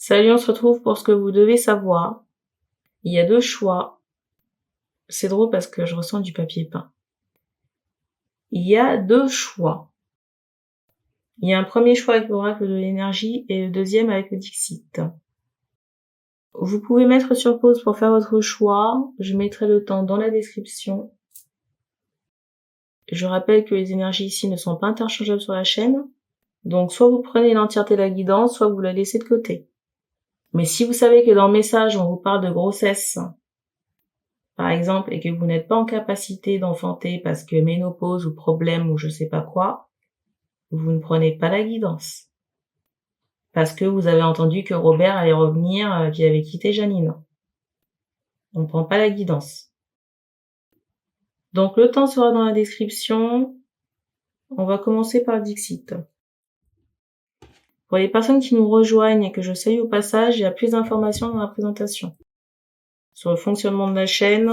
Salut, on se retrouve pour ce que vous devez savoir. Il y a 2 choix. C'est drôle parce que je ressens du papier peint. Il y a 2 choix. Il y a un premier choix avec l'oracle de l'énergie et le deuxième avec le Dixit. Vous pouvez mettre sur pause pour faire votre choix. Je mettrai le temps dans la description. Je rappelle que les énergies ici ne sont pas interchangeables sur la chaîne. Donc soit vous prenez l'entièreté de la guidance, soit vous la laissez de côté. Mais si vous savez que dans le message on vous parle de grossesse, par exemple, et que vous n'êtes pas en capacité d'enfanter parce que ménopause ou problème ou je sais pas quoi, vous ne prenez pas la guidance. Parce que vous avez entendu que Robert allait revenir, qu'il avait quitté Janine. On ne prend pas la guidance. Donc le temps sera dans la description. On va commencer par Dixit. Pour les personnes qui nous rejoignent et que je salue au passage, il y a plus d'informations dans la présentation. Sur le fonctionnement de la chaîne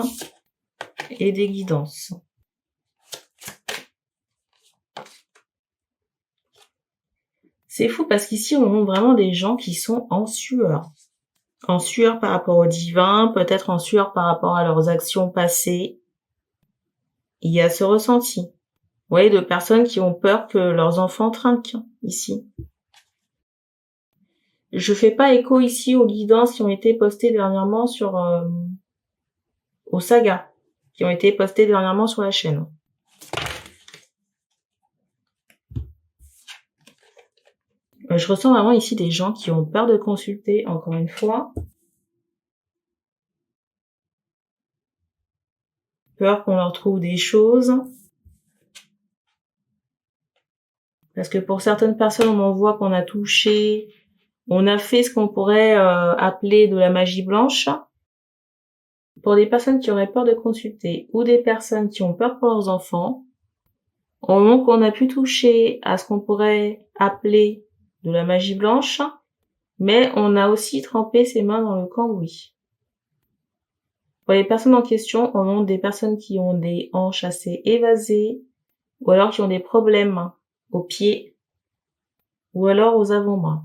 et des guidances. C'est fou parce qu'ici, on montre vraiment des gens qui sont en sueur. En sueur par rapport au divin, peut-être en sueur par rapport à leurs actions passées. Il y a ce ressenti. Vous voyez, de personnes qui ont peur que leurs enfants trinquent, ici. Je fais pas écho ici aux guidances qui ont été postées dernièrement sur... aux sagas, qui ont été postées dernièrement sur la chaîne. Je ressens vraiment ici des gens qui ont peur de consulter, encore une fois. Peur qu'on leur trouve des choses. Parce que pour certaines personnes, on en voit qu'on a touché, on a fait ce qu'on pourrait appeler de la magie blanche. Pour des personnes qui auraient peur de consulter ou des personnes qui ont peur pour leurs enfants, au moment qu'on a pu toucher à ce qu'on pourrait appeler de la magie blanche, mais on a aussi trempé ses mains dans le cambouis. Pour les personnes en question, on montre des personnes qui ont des hanches assez évasées, ou alors qui ont des problèmes aux pieds, ou alors aux avant-bras.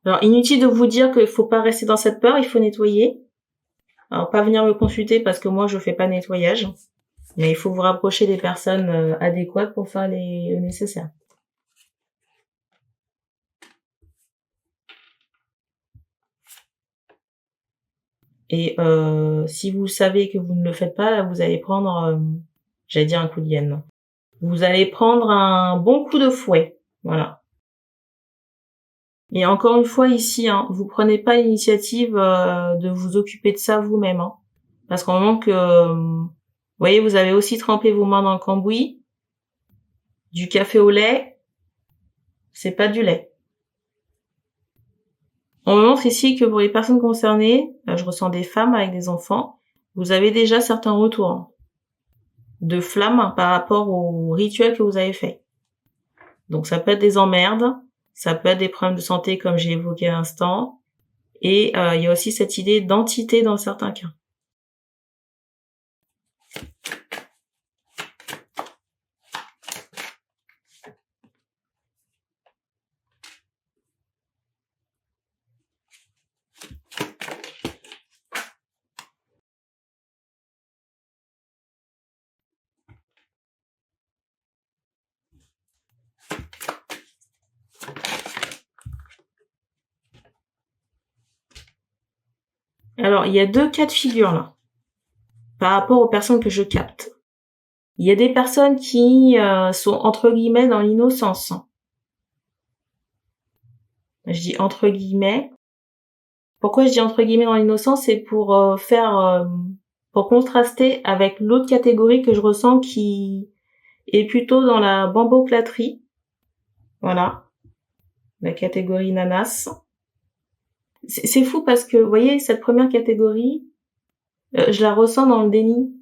Alors, inutile de vous dire qu'il faut pas rester dans cette peur, il faut nettoyer. Alors, pas venir me consulter parce que moi, je fais pas de nettoyage. Mais il faut vous rapprocher des personnes adéquates pour faire le nécessaire. Et si vous savez que vous ne le faites pas, là, vous allez prendre, j'allais dire un coup de hyène. Vous allez prendre un bon coup de fouet. Voilà. Et encore une fois ici, hein, vous prenez pas l'initiative de vous occuper de ça vous-même. Hein, parce qu'au moment que... vous voyez, vous avez aussi trempé vos mains dans le cambouis. Du café au lait, c'est pas du lait. On me montre ici que pour les personnes concernées, je ressens des femmes avec des enfants, vous avez déjà certains retours de flammes par rapport au rituel que vous avez fait. Donc ça peut être des emmerdes, ça peut être des problèmes de santé comme j'ai évoqué à l'instant, et il y a aussi cette idée d'entité dans certains cas. Alors, il y a 2 cas de figure là, par rapport aux personnes que je capte. Il y a des personnes qui sont entre guillemets dans l'innocence. Je dis entre guillemets. Pourquoi je dis entre guillemets dans l'innocence, c'est pour pour contraster avec l'autre catégorie que je ressens qui est plutôt dans la bamboclaterie. Voilà. La catégorie nanas. C'est fou parce que, vous voyez, cette première catégorie, je la ressens dans le déni.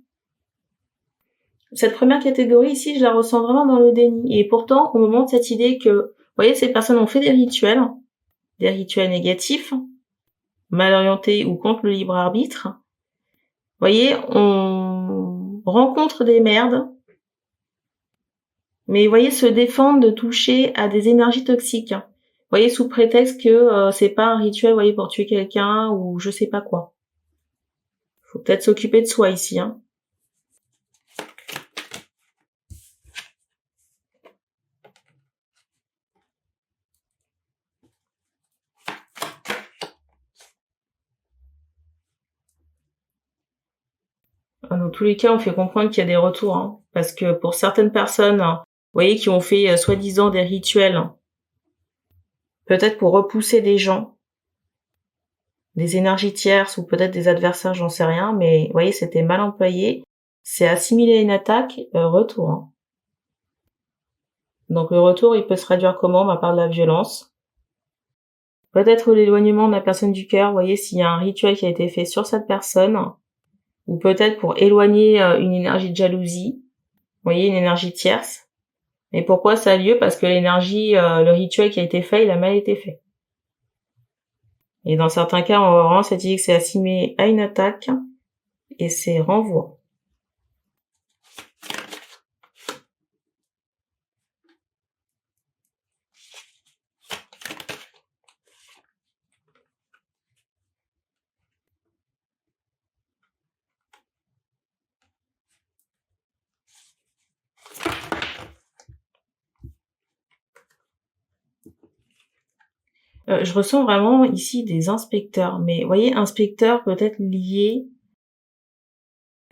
Cette première catégorie ici, je la ressens vraiment dans le déni. Et pourtant, on me montre cette idée que, vous voyez, ces personnes ont fait des rituels négatifs, mal orientés ou contre le libre arbitre. Vous voyez, on rencontre des merdes. Mais vous voyez, se défendre de toucher à des énergies toxiques. Vous voyez, sous prétexte que c'est pas un rituel, vous voyez, pour tuer quelqu'un ou je sais pas quoi. Faut peut-être s'occuper de soi ici, hein. Dans tous les cas, on fait comprendre qu'il y a des retours, hein, parce que pour certaines personnes, vous voyez, qui ont fait soi-disant des rituels, peut-être pour repousser des gens, des énergies tierces ou peut-être des adversaires, j'en sais rien, mais vous voyez, c'était mal employé. C'est assimilé à une attaque, retour, hein. Donc le retour, il peut se traduire comment? Par de la violence. Peut-être l'éloignement de la personne du cœur, vous voyez, s'il y a un rituel qui a été fait sur cette personne, ou peut-être pour éloigner une énergie de jalousie, vous voyez, une énergie tierce. Et pourquoi ça a lieu? Parce que l'énergie, le rituel qui a été fait, il a mal été fait. Et dans certains cas, on va vraiment cette idée que c'est assimilé à une attaque, et c'est renvoi. Je ressens vraiment ici des inspecteurs, mais vous voyez, inspecteurs peut-être liés.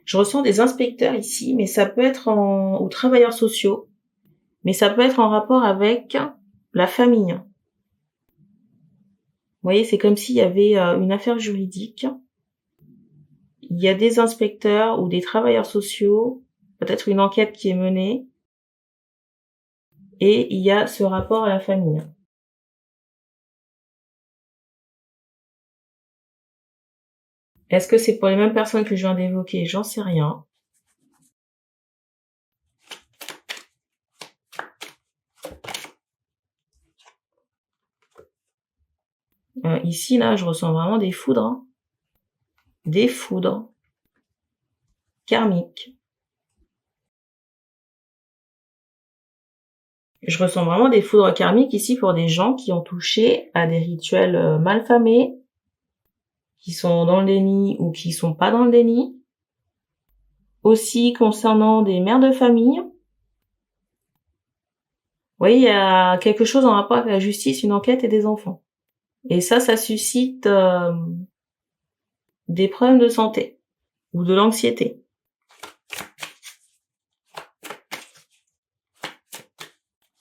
Je ressens des inspecteurs ici, mais ça peut être aux travailleurs sociaux, mais ça peut être en rapport avec la famille. Vous voyez, c'est comme s'il y avait une affaire juridique. Il y a des inspecteurs ou des travailleurs sociaux, peut-être une enquête qui est menée, et il y a ce rapport à la famille. Est-ce que c'est pour les mêmes personnes que je viens d'évoquer? J'en sais rien. Ici, là, je ressens vraiment des foudres, hein. Des foudres karmiques. Je ressens vraiment des foudres karmiques ici pour des gens qui ont touché à des rituels malfamés, qui sont dans le déni ou qui sont pas dans le déni. Aussi concernant des mères de famille. Vous voyez, il y a quelque chose en rapport avec la justice, une enquête et des enfants. Et ça suscite des problèmes de santé ou de l'anxiété.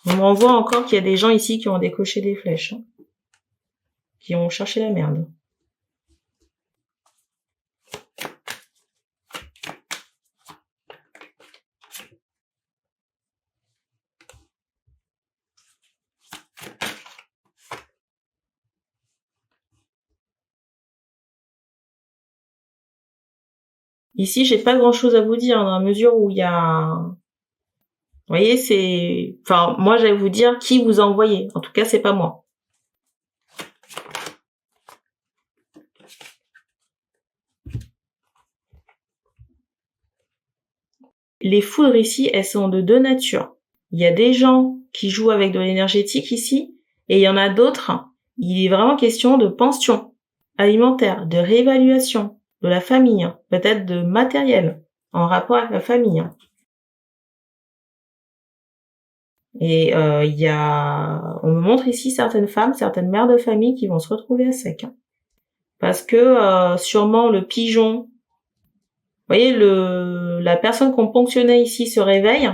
On me renvoie encore qu'il y a des gens ici qui ont décoché des flèches, hein, qui ont cherché la merde. Ici, j'ai pas grand chose à vous dire dans la mesure où il y a, vous voyez, moi j'allais vous dire qui vous a envoyé. En tout cas, c'est pas moi. Les foudres ici, elles sont de deux natures. Il y a des gens qui jouent avec de l'énergétique ici, et il y en a d'autres. Il est vraiment question de pension alimentaire, de réévaluation de la famille, peut-être de matériel en rapport avec la famille. Et on me montre ici certaines femmes, certaines mères de famille qui vont se retrouver à sec, hein. Parce que sûrement le pigeon, vous voyez, la personne qu'on ponctionnait ici se réveille.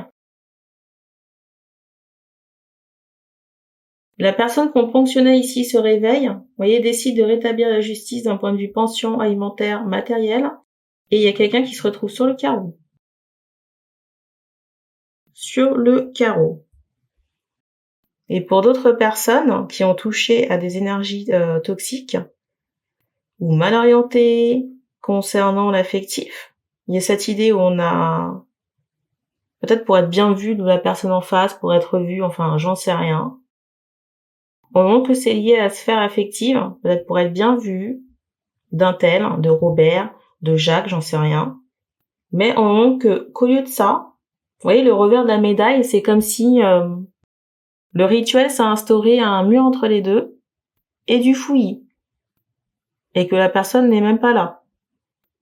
La personne qu'on ponctionnait ici se réveille, vous voyez, décide de rétablir la justice d'un point de vue pension alimentaire, matériel, et il y a quelqu'un qui se retrouve sur le carreau. Sur le carreau. Et pour d'autres personnes qui ont touché à des énergies toxiques ou mal orientées concernant l'affectif, il y a cette idée où on a, peut-être pour être bien vu de la personne en face, pour être vu, enfin j'en sais rien. Au moment que c'est lié à la sphère affective, peut-être pour être bien vu d'un tel, de Robert, de Jacques, j'en sais rien. Mais au moment qu'au lieu de ça, Vous voyez, le revers de la médaille, c'est comme si le rituel, ça a instauré un mur entre les deux et du fouillis. Et que la personne n'est même pas là.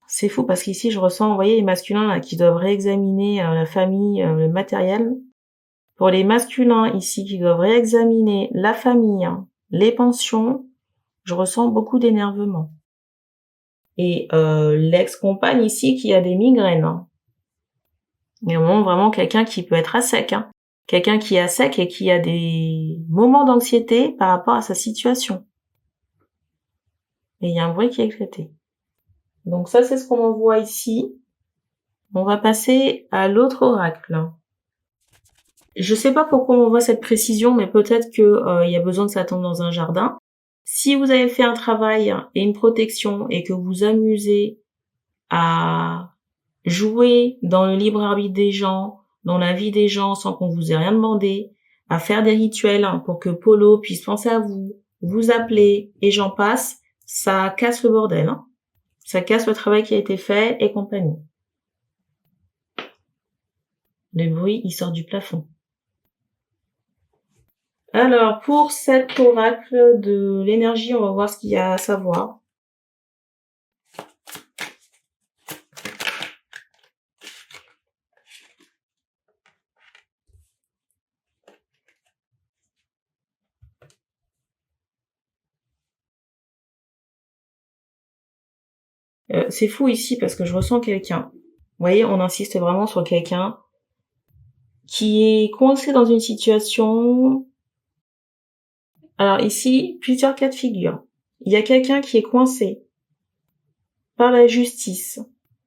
C'est fou parce qu'ici, je ressens, vous voyez, les masculins là, qui doivent réexaminer la famille, le matériel. Pour les masculins ici qui doivent réexaminer la famille, les pensions, je ressens beaucoup d'énervement. Et l'ex-compagne ici qui a des migraines. Mais vraiment quelqu'un qui peut être à sec. Quelqu'un qui est à sec et qui a des moments d'anxiété par rapport à sa situation. Et il y a un bruit qui est éclaté. Donc ça, c'est ce qu'on voit ici. On va passer à l'autre oracle. Je sais pas pourquoi on voit cette précision, mais peut-être que y a besoin que ça tombe dans un jardin. Si vous avez fait un travail et une protection et que vous amusez à jouer dans le libre arbitre des gens, dans la vie des gens sans qu'on vous ait rien demandé, à faire des rituels pour que Polo puisse penser à vous, vous appeler et j'en passe, ça casse le bordel. Ça casse le travail qui a été fait et compagnie. Le bruit, il sort du plafond. Alors, pour cet oracle de l'énergie, on va voir ce qu'il y a à savoir. C'est fou ici parce que je ressens quelqu'un. Vous voyez, on insiste vraiment sur quelqu'un qui est coincé dans une situation. Alors ici, plusieurs cas de figure. Il y a quelqu'un qui est coincé par la justice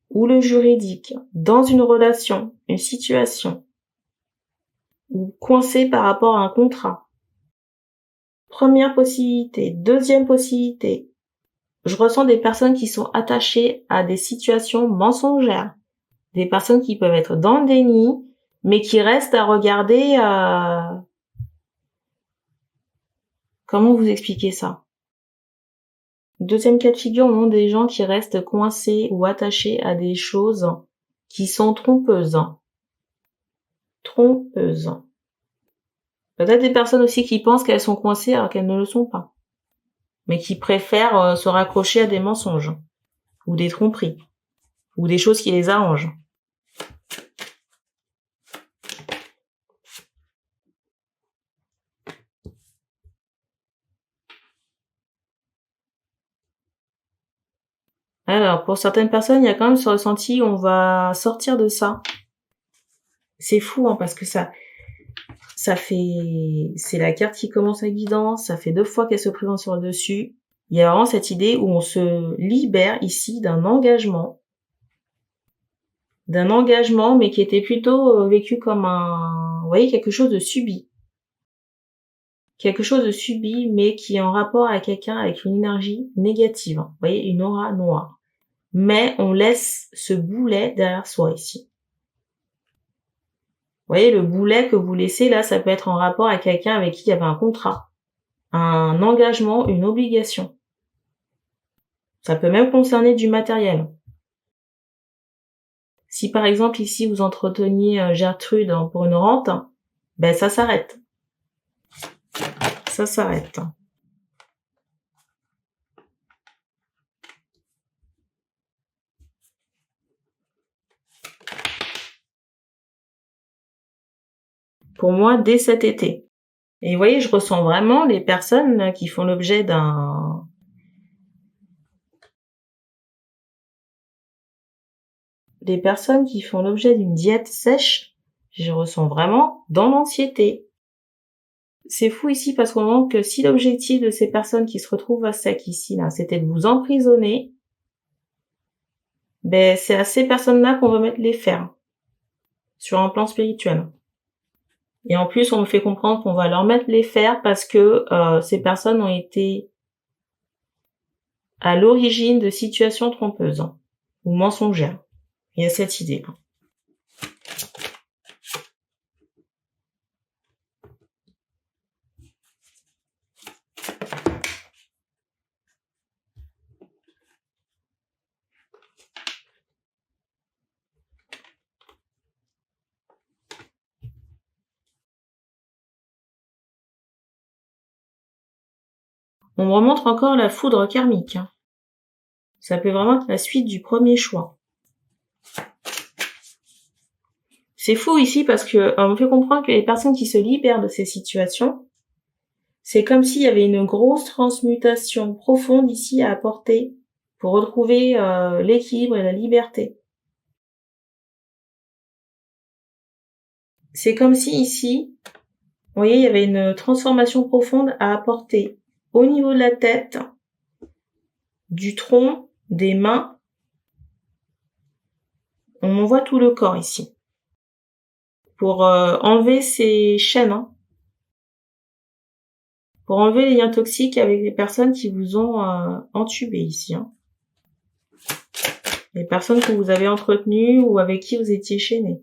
ou le juridique dans une relation, une situation, ou coincé par rapport à un contrat. Première possibilité. Deuxième possibilité. Je ressens des personnes qui sont attachées à des situations mensongères. Des personnes qui peuvent être dans le déni, mais qui restent à regarder. Comment vous expliquer ça? Deuxième cas de figure, on a des gens qui restent coincés ou attachés à des choses qui sont trompeuses. Trompeuses. Peut-être des personnes aussi qui pensent qu'elles sont coincées alors qu'elles ne le sont pas. Mais qui préfèrent se raccrocher à des mensonges. Ou des tromperies. Ou des choses qui les arrangent. Alors, pour certaines personnes, il y a quand même ce ressenti, on va sortir de ça. C'est fou, parce que ça fait, c'est la carte qui commence à guidance, ça fait 2 fois qu'elle se présente sur le dessus. Il y a vraiment cette idée où on se libère ici d'un engagement, mais qui était plutôt vécu comme vous voyez, quelque chose de subi. Quelque chose de subi, mais qui est en rapport à quelqu'un avec une énergie négative. Vous voyez, une aura noire. Mais on laisse ce boulet derrière soi ici. Vous voyez, le boulet que vous laissez là, ça peut être en rapport à quelqu'un avec qui il y avait un contrat, un engagement, une obligation. Ça peut même concerner du matériel. Si par exemple ici vous entreteniez Gertrude pour une rente, ben ça s'arrête. Ça s'arrête. Pour moi, dès cet été. Et vous voyez, je ressens vraiment les personnes qui font l'objet des personnes qui font l'objet d'une diète sèche, je ressens vraiment dans l'anxiété. C'est fou ici parce qu'on voit que si l'objectif de ces personnes qui se retrouvent à sec ici, là, c'était de vous emprisonner, ben, c'est à ces personnes-là qu'on va mettre les fers. Sur un plan spirituel. Et en plus, on me fait comprendre qu'on va leur mettre les fers parce que ces personnes ont été à l'origine de situations trompeuses ou mensongères. Il y a cette idée. On me remontre encore la foudre karmique. Hein. Ça peut vraiment être la suite du premier choix. C'est fou ici parce que on me fait comprendre que les personnes qui se libèrent de ces situations, c'est comme s'il y avait une grosse transmutation profonde ici à apporter pour retrouver l'équilibre et la liberté. C'est comme si ici, vous voyez, il y avait une transformation profonde à apporter au niveau de la tête, du tronc, des mains. On m'envoie tout le corps ici. Pour enlever ces chaînes, hein. Pour enlever les liens toxiques avec les personnes qui vous ont entubé ici. Hein. Les personnes que vous avez entretenues ou avec qui vous étiez chaîné.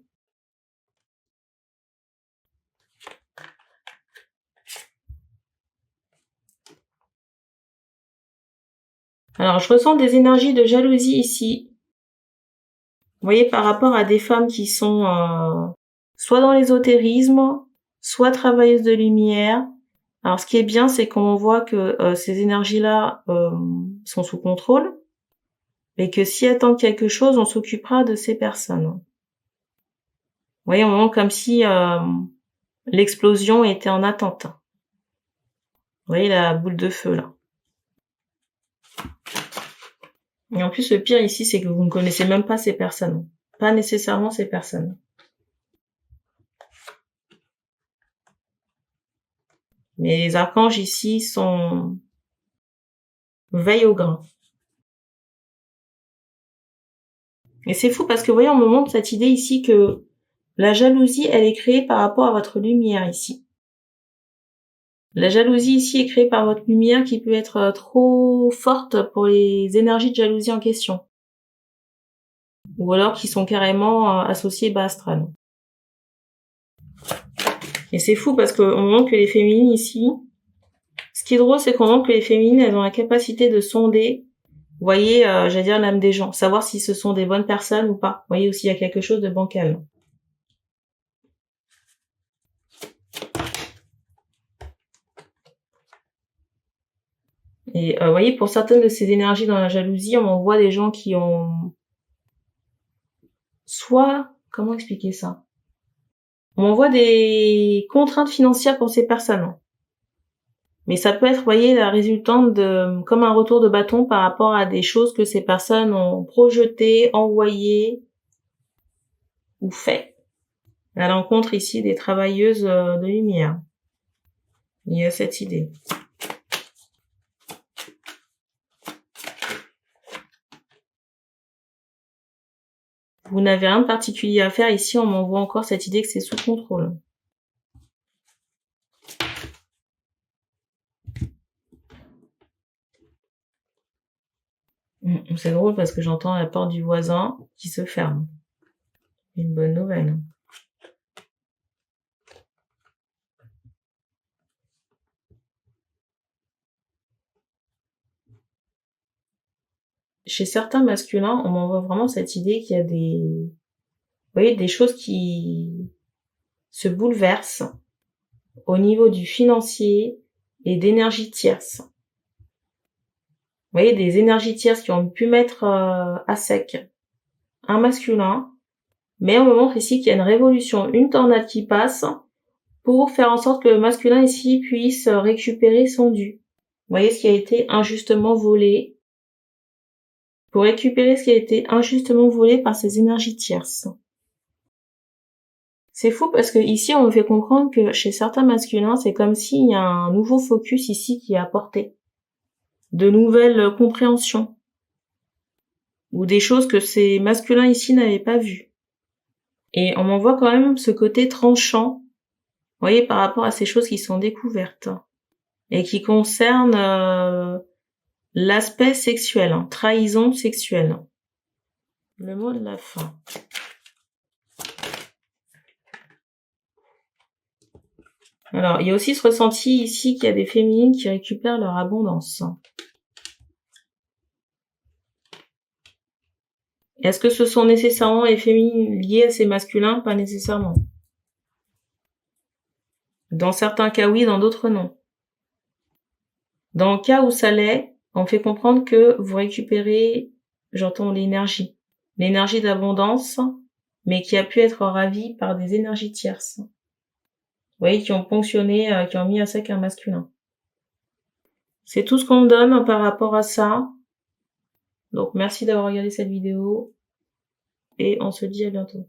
Alors, je ressens des énergies de jalousie ici. Vous voyez, par rapport à des femmes qui sont soit dans l'ésotérisme, soit travailleuses de lumière. Alors, ce qui est bien, c'est qu'on voit que ces énergies-là sont sous contrôle, mais que si elles tentent quelque chose, on s'occupera de ces personnes. Vous voyez, un moment comme si l'explosion était en attente. Vous voyez la boule de feu, là. Et en plus, le pire ici, c'est que vous ne connaissez même pas ces personnes. Pas nécessairement ces personnes. Mais les archanges ici sont veille au grain. Et c'est fou parce que, vous voyez, on me montre cette idée ici que la jalousie, elle est créée par rapport à votre lumière ici. La jalousie ici est créée par votre lumière qui peut être trop forte pour les énergies de jalousie en question. Ou alors qui sont carrément associées bas astral. Et c'est fou parce qu'on montre que les féminines ici, ce qui est drôle, c'est qu'on montre que les féminines, elles ont la capacité de sonder, vous voyez, j'allais dire l'âme des gens, savoir si ce sont des bonnes personnes ou pas. Vous voyez aussi, il y a quelque chose de bancal. Et vous voyez, pour certaines de ces énergies dans la jalousie, on voit des gens qui ont soit, comment expliquer ça? On voit des contraintes financières pour ces personnes. Mais ça peut être, vous voyez, la résultante de, comme un retour de bâton par rapport à des choses que ces personnes ont projetées, envoyées ou fait à l'encontre ici des travailleuses de lumière. Il y a cette idée. Vous n'avez rien de particulier à faire ici, on m'envoie encore cette idée que c'est sous contrôle. C'est drôle parce que j'entends la porte du voisin qui se ferme. Une bonne nouvelle. Chez certains masculins, on m'envoie vraiment cette idée qu'il y a des, vous voyez, des choses qui se bouleversent au niveau du financier et d'énergie tierce. Vous voyez, des énergies tierces qui ont pu mettre à sec un masculin, mais on me montre ici qu'il y a une révolution, une tornade qui passe pour faire en sorte que le masculin ici puisse récupérer son dû. Vous voyez ce qui a été injustement volé, pour récupérer ce qui a été injustement volé par ces énergies tierces. C'est fou parce que ici on me fait comprendre que chez certains masculins, c'est comme s'il y a un nouveau focus ici qui est apporté. De nouvelles compréhensions. Ou des choses que ces masculins ici n'avaient pas vues. Et on m'envoie quand même ce côté tranchant, vous voyez, par rapport à ces choses qui sont découvertes. Et qui concernent l'aspect sexuel, hein, trahison sexuelle. Le mot de la fin. Alors, il y a aussi ce ressenti ici qu'il y a des féminines qui récupèrent leur abondance. Est-ce que ce sont nécessairement les féminines liées à ces masculins? Pas nécessairement. Dans certains cas oui, dans d'autres non. Dans le cas où ça l'est, on fait comprendre que vous récupérez, j'entends l'énergie d'abondance, mais qui a pu être ravie par des énergies tierces. Vous voyez, qui ont ponctionné, qui ont mis à sec un masculin. C'est tout ce qu'on me donne par rapport à ça. Donc merci d'avoir regardé cette vidéo et on se dit à bientôt.